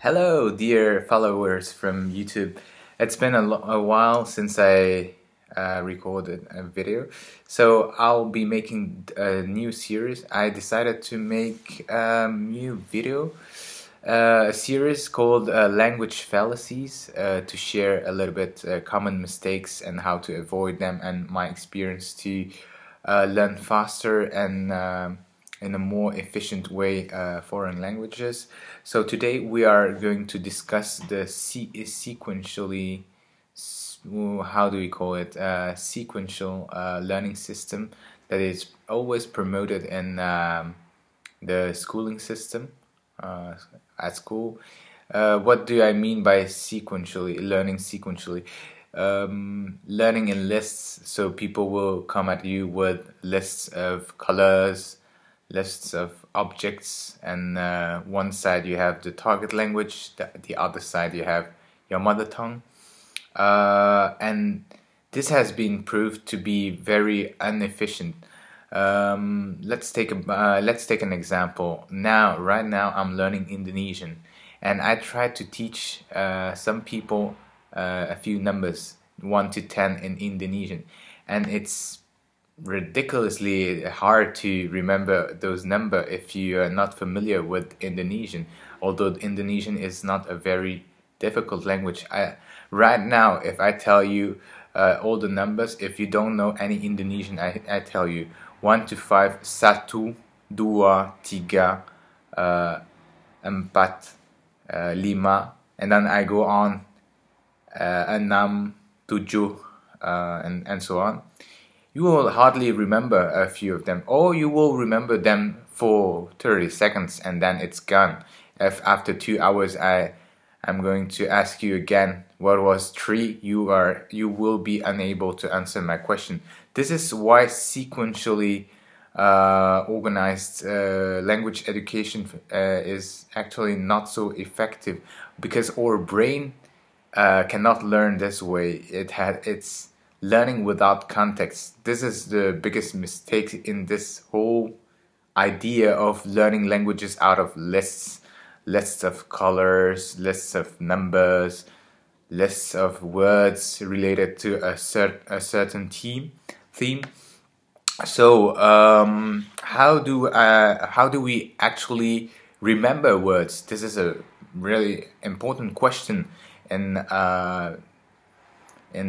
Hello, dear followers from YouTube. It's been a while since I recorded a video, so I'll be making a new series. I decided to make a new video, a series called Language Fallacies, to share a little bit common mistakes and how to avoid them, and my experience to learn faster and in a more efficient way foreign languages. So today we are going to discuss the sequentially, how do we call it, sequential learning system that is always promoted in the schooling system at school. What do I mean by sequentially, learning sequentially? Learning in lists, so people will come at you with lists of colors, lists of objects, and one side you have the target language, the other side you have your mother tongue, and this has been proved to be very inefficient. Let's take an example. Right now I'm learning Indonesian, and I try to teach some people a few numbers, 1 to 10 in Indonesian, and it's ridiculously hard to remember those numbers if you are not familiar with Indonesian, although Indonesian is not a very difficult language. Right now, if I tell you all the numbers, if you don't know any Indonesian, I tell you 1 to 5, 1, 2, 3, 4, 5, and then I go on 6, 7, and so on. You will hardly remember a few of them, or you will remember them for 30 seconds and then it's gone. If after 2 hours I'm going to ask you again what was 3, you will be unable to answer my question. This is why sequentially organized language education is actually not so effective, because our brain cannot learn this way. It's learning without context. This is the biggest mistake in this whole idea of learning languages out of lists of colors, lists of numbers, lists of words related to a certain theme. So how do we actually remember words? This is a really important question in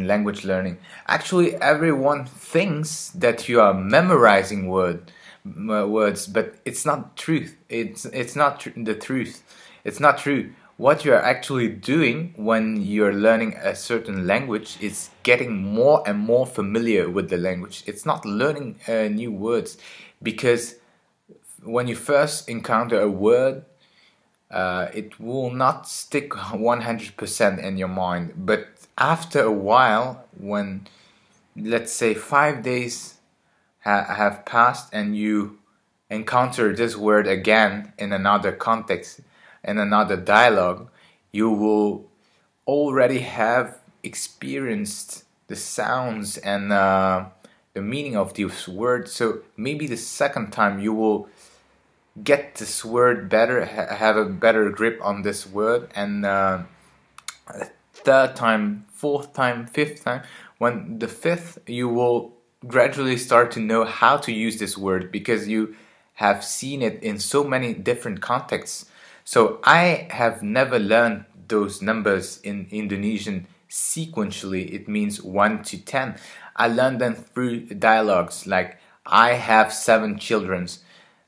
language learning. Actually, everyone thinks that you are memorizing words, but it's not truth. It's not the truth. It's not true. What you are actually doing when you're learning a certain language is getting more and more familiar with the language. It's not learning new words, because when you first encounter a word, it will not stick 100% in your mind, but after a while, when let's say 5 days have passed and you encounter this word again in another context, in another dialogue, you will already have experienced the sounds and the meaning of these words. So maybe the second time you will get this word better, have a better grip on this word, and third time, fourth time, fifth time. When the fifth, you will gradually start to know how to use this word, because you have seen it in so many different contexts. So I have never learned those numbers in Indonesian sequentially. It means 1 to 10. I learned them through dialogues like, I have 7 children.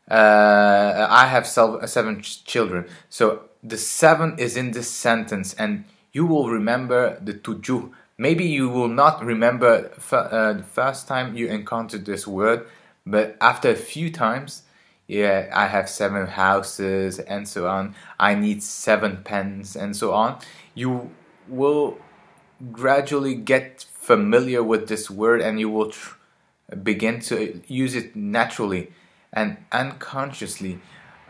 I have 7 children. So the 7 is in this sentence, and you will remember the tujuh. Maybe you will not remember the first time you encountered this word, but after a few times, yeah, I have 7 houses and so on. I need 7 pens and so on. You will gradually get familiar with this word, and you will begin to use it naturally and unconsciously.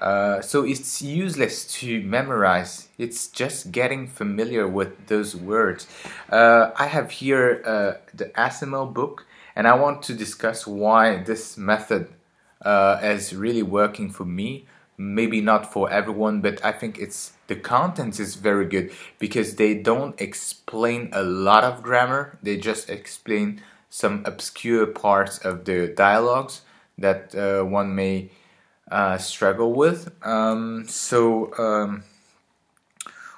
So it's useless to memorize. It's just getting familiar with those words. I have here the ASML book, and I want to discuss why this method is really working for me. maybe not for everyone, but I think the content is very good because they don't explain a lot of grammar. They just explain some obscure parts of the dialogues that one may struggle with.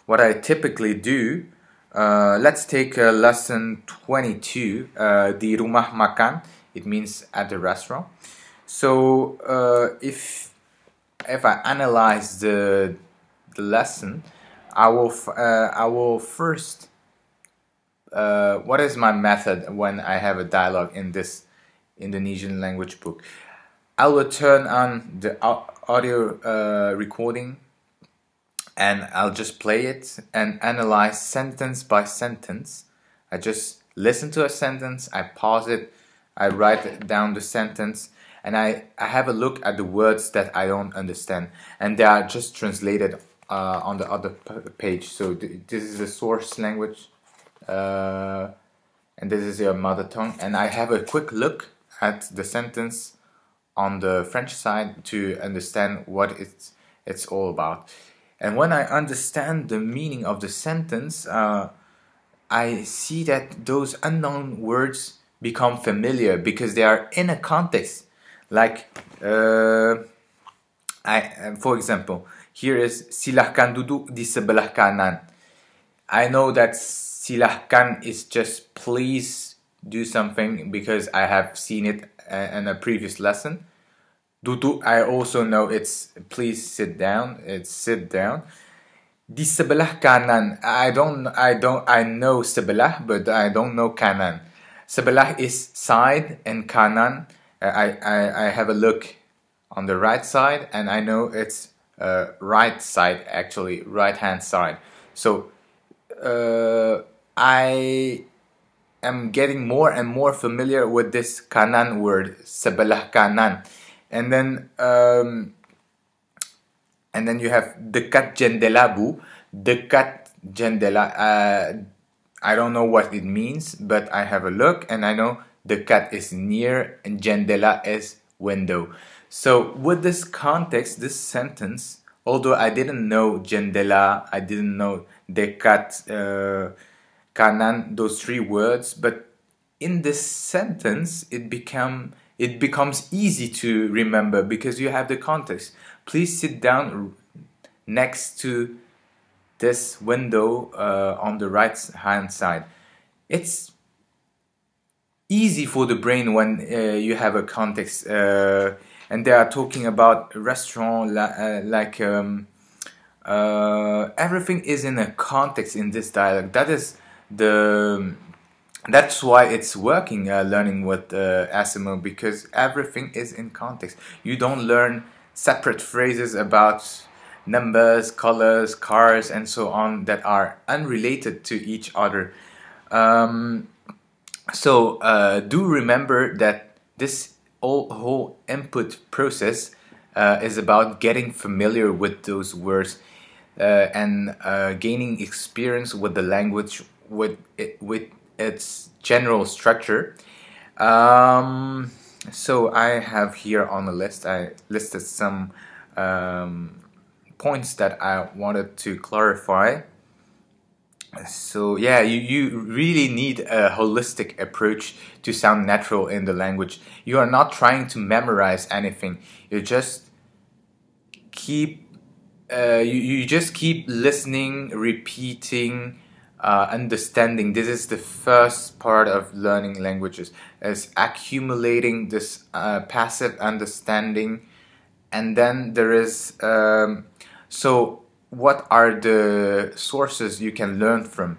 What I typically do, let's take lesson 22, di rumah makan. It means at the restaurant. So if I analyze the lesson, I will first. What is my method when I have a dialogue in this Indonesian language book? I will turn on the audio recording, and I'll just play it and analyze sentence by sentence. I just listen to a sentence, I pause it, I write down the sentence, and I have a look at the words that I don't understand, and they are just translated on the other page. So this is the source language, and this is your mother tongue, and I have a quick look at the sentence on the French side to understand what it's all about. And when I understand the meaning of the sentence, I see that those unknown words become familiar because they are in a context. Like, for example, here is silahkan duduk di sebelah kanan. I know that silahkan is just please do something because I have seen it in a previous lesson. Duduk, I also know it's please sit down. It's sit down. Di sebelah kanan, I know sebelah, but I don't know kanan. Sebelah is side, and kanan, I have a look on the right side, and I know it's right side, actually, right hand side. So I am getting more and more familiar with this kanan word, sebelah kanan. And then you have dekat jendela bu. Dekat jendela. I don't know what it means, but I have a look and I know dekat is near and jendela is window. So with this context, this sentence, although I didn't know jendela, I didn't know dekat, kanan, those three words, but in this sentence, it becomes easy to remember because you have the context. Please sit down next to this window on the right hand side. It's easy for the brain when you have a context, and they are talking about a restaurant, everything is in a context in this dialogue. That's why it's working, learning with Asimo, because everything is in context. You don't learn separate phrases about numbers, colors, cars, and so on that are unrelated to each other. Do remember that this whole input process is about getting familiar with those words and gaining experience with the language, with its general structure. So I have here on the list, I listed some points that I wanted to clarify. So yeah, you really need a holistic approach to sound natural in the language. You are not trying to memorize anything. You just keep listening, repeating, understanding. This is the first part of learning languages, is accumulating this passive understanding. And then there is so what are the sources you can learn from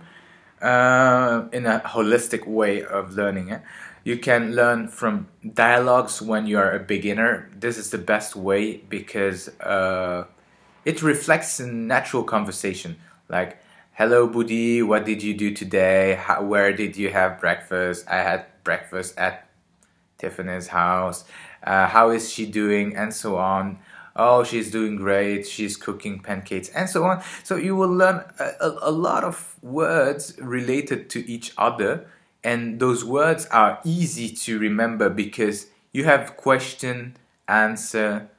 in a holistic way of learning? You can learn from dialogues when you are a beginner. This is the best way because it reflects a natural conversation, like, hello Budi, what did you do today? Where did you have breakfast? I had breakfast at Tiffany's house. How is she doing? And so on. Oh, she's doing great. She's cooking pancakes and so on. So you will learn a lot of words related to each other. And those words are easy to remember because you have question, answer,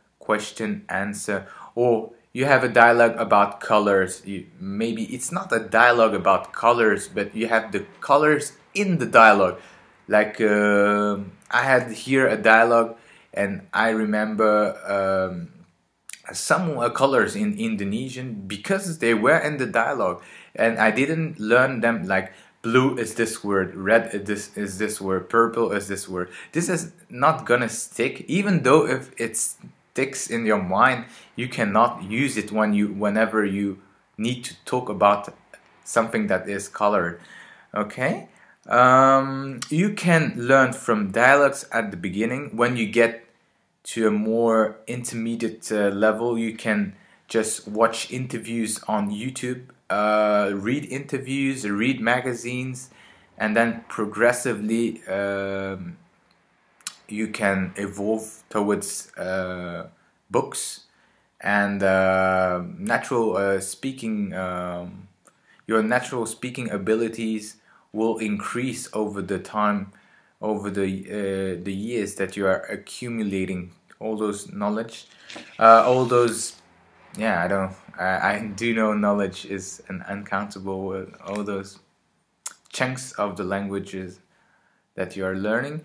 or you have a dialogue about colors. Maybe it's not a dialogue about colors, but you have the colors in the dialogue. Like I had here a dialogue, and I remember some colors in Indonesian because they were in the dialogue, and I didn't learn them. Like blue is this word, red is this word, purple is this word. This is not gonna stick, even though if it sticks in your mind, you cannot use it whenever you need to talk about something that is colored. Okay. You can learn from dialogues at the beginning. When you get to a more intermediate level, you can just watch interviews on YouTube, read interviews, read magazines, and then progressively you can evolve towards books and natural speaking. Your natural speaking abilities will increase over the time, over the years that you are accumulating all those knowledge, all those. Yeah, I do know knowledge is an uncountable. All those chunks of the languages that you are learning.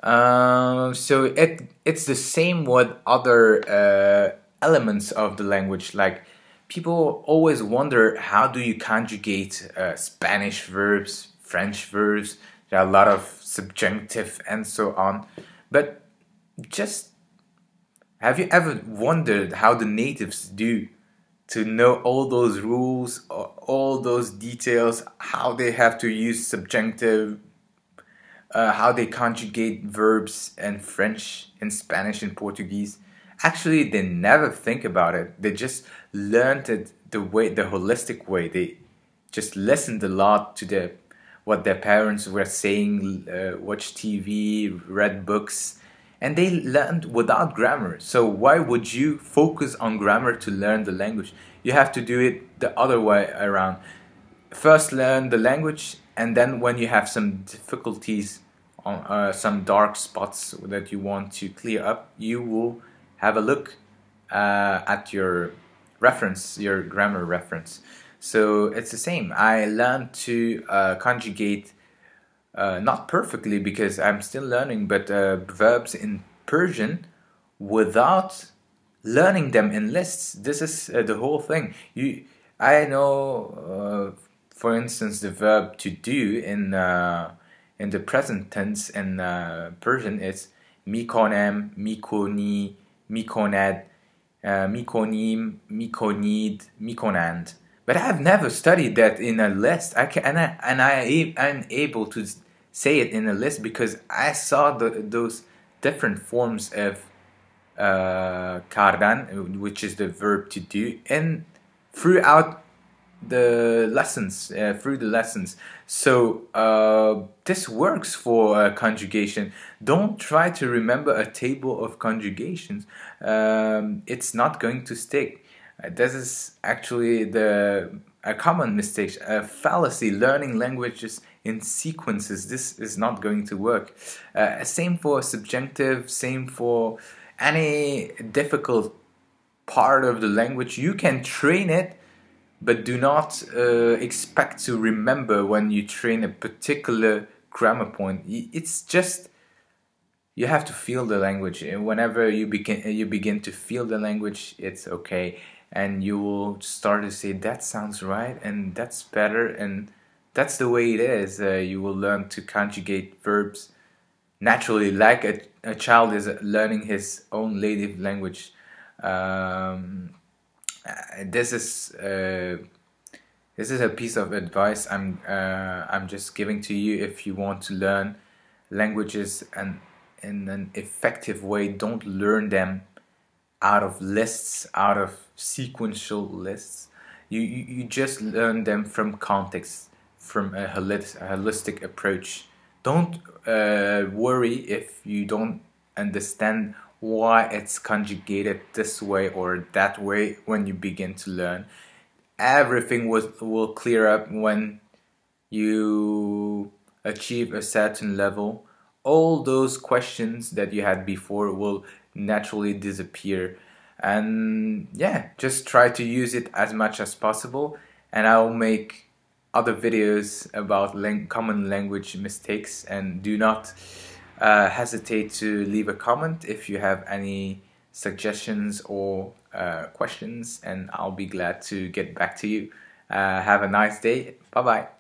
So it's the same with other elements of the language. Like people always wonder, how do you conjugate Spanish verbs, French verbs? There are a lot of subjunctive and so on. But just have you ever wondered how the natives do to know all those rules, all those details, how they have to use subjunctive, how they conjugate verbs in French, in Spanish, in Portuguese? Actually, they never think about it. They just learned it the holistic way. They just listened a lot to what their parents were saying, watched TV, read books, and they learned without grammar. So why would you focus on grammar to learn the language? You have to do it the other way around. First learn the language, and then when you have some difficulties, on some dark spots that you want to clear up, you will have a look at your reference, your grammar reference. So it's the same. I learned to conjugate, not perfectly because I'm still learning, but verbs in Persian without learning them in lists. This is the whole thing. I know, for instance, the verb to do in the present tense in Persian is mikonem, mikoni, mikoned, mikonim, mikonid, mikonand. But I have never studied that in a list. I'm able to say it in a list because I saw those different forms of kardan, which is the verb to do, and throughout the lessons, through the lessons. So this works for conjugation. Don't try to remember a table of conjugations. It's not going to stick. This is actually a common mistake, a fallacy. Learning languages in sequences. This is not going to work. Same for subjunctive. Same for any difficult part of the language. You can train it, but do not expect to remember when you train a particular grammar point. It's just you have to feel the language, and whenever you begin to feel the language, it's okay, and you will start to say that sounds right and that's better, and that's the way it is. You will learn to conjugate verbs naturally, like a child is learning his own native language. This is a piece of advice I'm just giving to you. If you want to learn languages and in an effective way, don't learn them out of lists, out of sequential lists. You just learn them from context, from a holistic approach. Don't worry if you don't understand why it's conjugated this way or that way when you begin to learn. Everything will clear up when you achieve a certain level. All those questions that you had before will naturally disappear. And yeah, just try to use it as much as possible, and I'll make other videos about common language mistakes. And do not hesitate to leave a comment if you have any suggestions or questions, and I'll be glad to get back to you. Have a nice day. Bye bye.